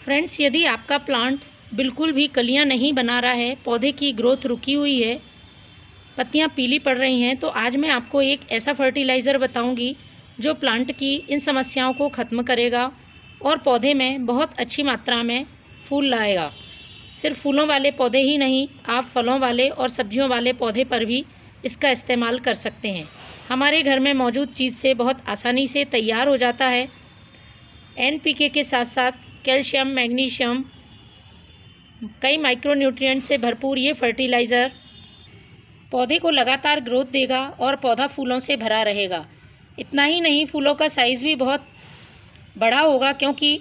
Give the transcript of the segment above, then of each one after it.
Friends, यदि आपका plant बिल्कुल भी कलियां नहीं बना रहा है, पौधे की ग्रोथ रुकी हुई है, पत्तियां पीली पड़ रही हैं, तो आज मैं आपको एक ऐसा फर्टिलाइज़र बताऊंगी जो प्लांट की इन समस्याओं को ख़त्म करेगा और पौधे में बहुत अच्छी मात्रा में फूल लाएगा। सिर्फ फूलों वाले पौधे ही नहीं, आप फलों वाले और सब्जियों वाले पौधे पर भी इसका इस्तेमाल कर सकते हैं। हमारे घर में मौजूद चीज़ से बहुत आसानी से तैयार हो जाता है। NPK के साथ साथ कैल्शियम, मैग्नीशियम, कई माइक्रोन्यूट्रिएंट से भरपूर ये फर्टिलाइज़र पौधे को लगातार ग्रोथ देगा और पौधा फूलों से भरा रहेगा। इतना ही नहीं, फूलों का साइज़ भी बहुत बड़ा होगा, क्योंकि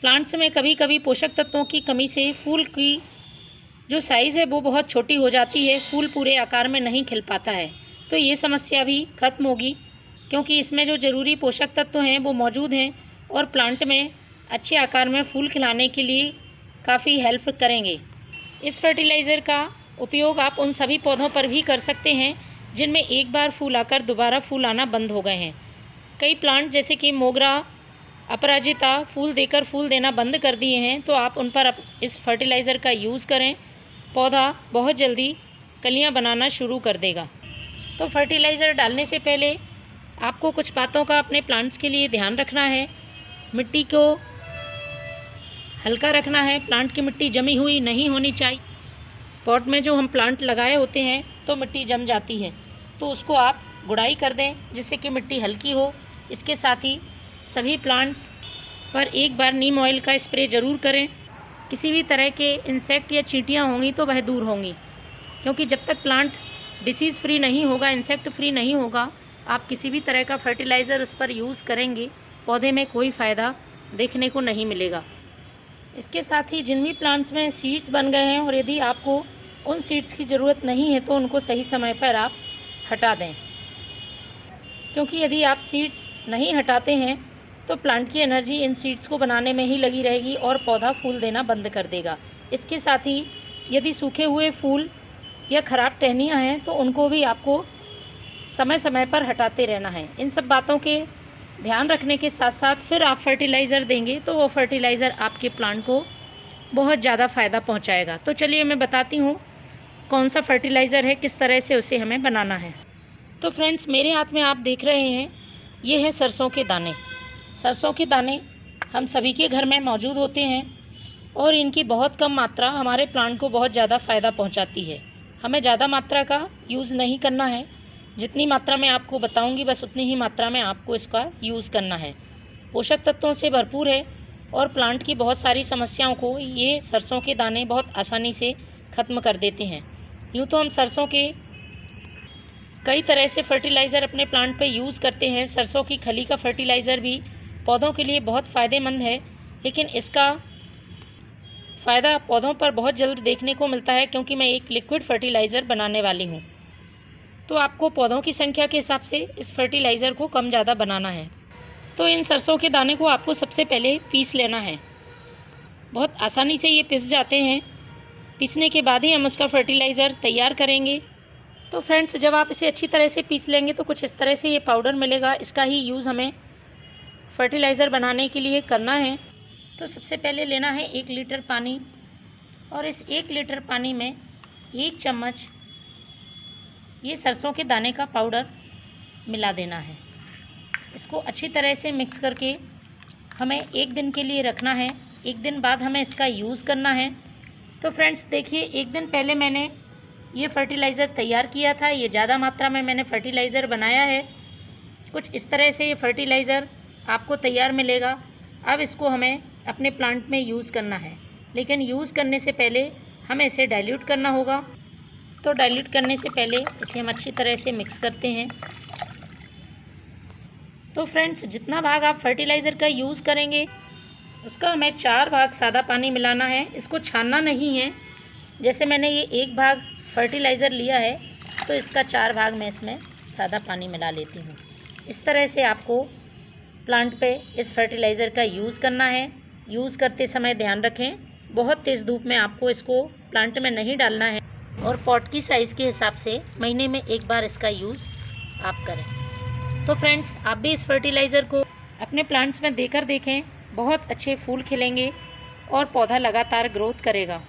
प्लांट्स में कभी कभी पोषक तत्वों की कमी से फूल की जो साइज़ है वो बहुत छोटी हो जाती है, फूल पूरे आकार में नहीं खिल पाता है। तो ये समस्या भी ख़त्म होगी, क्योंकि इसमें जो ज़रूरी पोषक तत्व हैं वो मौजूद हैं और प्लांट में अच्छे आकार में फूल खिलाने के लिए काफ़ी हेल्प करेंगे। इस फर्टिलाइज़र का उपयोग आप उन सभी पौधों पर भी कर सकते हैं जिनमें एक बार फूल आकर दोबारा फूल आना बंद हो गए हैं। कई प्लांट जैसे कि मोगरा, अपराजिता फूल देकर फूल देना बंद कर दिए हैं, तो आप उन पर इस फर्टिलाइज़र का यूज़ करें, पौधा बहुत जल्दी कलियां बनाना शुरू कर देगा। तो फर्टिलाइज़र डालने से पहले आपको कुछ बातों का अपने प्लांट्स के लिए ध्यान रखना है। मिट्टी को हल्का रखना है, प्लांट की मिट्टी जमी हुई नहीं होनी चाहिए। पॉट में जो हम प्लांट लगाए होते हैं तो मिट्टी जम जाती है, तो उसको आप गुड़ाई कर दें जिससे कि मिट्टी हल्की हो। इसके साथ ही सभी प्लांट्स पर एक बार नीम ऑयल का स्प्रे ज़रूर करें। किसी भी तरह के इंसेक्ट या चींटियाँ होंगी तो वह दूर होंगी, क्योंकि जब तक प्लांट डिसीज़ फ्री नहीं होगा, इंसेक्ट फ्री नहीं होगा, आप किसी भी तरह का फर्टिलाइज़र उस पर यूज़ करेंगे, पौधे में कोई फ़ायदा देखने को नहीं मिलेगा। इसके साथ ही जिन भी प्लांट्स में सीड्स बन गए हैं और यदि आपको उन सीड्स की ज़रूरत नहीं है तो उनको सही समय पर आप हटा दें, क्योंकि यदि आप सीड्स नहीं हटाते हैं तो प्लांट की एनर्जी इन सीड्स को बनाने में ही लगी रहेगी और पौधा फूल देना बंद कर देगा। इसके साथ ही यदि सूखे हुए फूल या ख़राब टहनियाँ हैं तो उनको भी आपको समय समय पर हटाते रहना है। इन सब बातों के ध्यान रखने के साथ साथ फिर आप फर्टिलाइज़र देंगे तो वो फर्टिलाइज़र आपके प्लांट को बहुत ज़्यादा फ़ायदा पहुंचाएगा। तो चलिए मैं बताती हूँ कौन सा फर्टिलाइज़र है, किस तरह से उसे हमें बनाना है। तो फ्रेंड्स, मेरे हाथ में आप देख रहे हैं, ये है सरसों के दाने। सरसों के दाने हम सभी के घर में मौजूद होते हैं और इनकी बहुत कम मात्रा हमारे प्लांट को बहुत ज़्यादा फ़ायदा पहुँचाती है। हमें ज़्यादा मात्रा का यूज़ नहीं करना है, जितनी मात्रा में आपको बताऊंगी बस उतनी ही मात्रा में आपको इसका यूज़ करना है। पोषक तत्वों से भरपूर है और प्लांट की बहुत सारी समस्याओं को ये सरसों के दाने बहुत आसानी से ख़त्म कर देते हैं। यूँ तो हम सरसों के कई तरह से फर्टिलाइज़र अपने प्लांट पे यूज़ करते हैं। सरसों की खली का फर्टिलाइज़र भी पौधों के लिए बहुत फ़ायदेमंद है, लेकिन इसका फ़ायदा पौधों पर बहुत जल्द देखने को मिलता है, क्योंकि मैं एक लिक्विड फर्टिलाइज़र बनाने वाली हूँ। तो आपको पौधों की संख्या के हिसाब से इस फर्टिलाइज़र को कम ज़्यादा बनाना है। तो इन सरसों के दाने को आपको सबसे पहले पीस लेना है। बहुत आसानी से ये पिस जाते हैं। पीसने के बाद ही हम उसका फर्टिलाइज़र तैयार करेंगे। तो फ्रेंड्स, जब आप इसे अच्छी तरह से पीस लेंगे तो कुछ इस तरह से ये पाउडर मिलेगा। इसका ही यूज़ हमें फर्टिलाइज़र बनाने के लिए करना है। तो सबसे पहले लेना है 1 लीटर पानी और इस 1 लीटर पानी में 1 चम्मच ये सरसों के दाने का पाउडर मिला देना है। इसको अच्छी तरह से मिक्स करके हमें 1 दिन के लिए रखना है। 1 दिन बाद हमें इसका यूज़ करना है। तो फ्रेंड्स देखिए, 1 दिन पहले मैंने ये फर्टिलाइज़र तैयार किया था। ये ज़्यादा मात्रा में मैंने फर्टिलाइज़र बनाया है। कुछ इस तरह से ये फर्टिलाइज़र आपको तैयार मिलेगा। अब इसको हमें अपने प्लांट में यूज़ करना है, लेकिन यूज़ करने से पहले हमें इसे डाइल्यूट करना होगा। तो डाइल्यूट करने से पहले इसे हम अच्छी तरह से मिक्स करते हैं। तो फ्रेंड्स, जितना भाग आप फर्टिलाइज़र का यूज़ करेंगे उसका हमें 4 भाग सादा पानी मिलाना है। इसको छानना नहीं है। जैसे मैंने ये 1 भाग फर्टिलाइज़र लिया है तो इसका 4 भाग मैं इसमें सादा पानी मिला लेती हूँ। इस तरह से आपको प्लांट पे इस फर्टिलाइज़र का यूज़ करना है। यूज़ करते समय ध्यान रखें, बहुत तेज़ धूप में आपको इसको प्लांट में नहीं डालना है और पॉट की साइज़ के हिसाब से महीने में 1 बार इसका यूज़ आप करें। तो फ्रेंड्स, आप भी इस फर्टिलाइज़र को अपने प्लांट्स में देकर देखें बहुत अच्छे फूल खिलेंगे और पौधा लगातार ग्रोथ करेगा।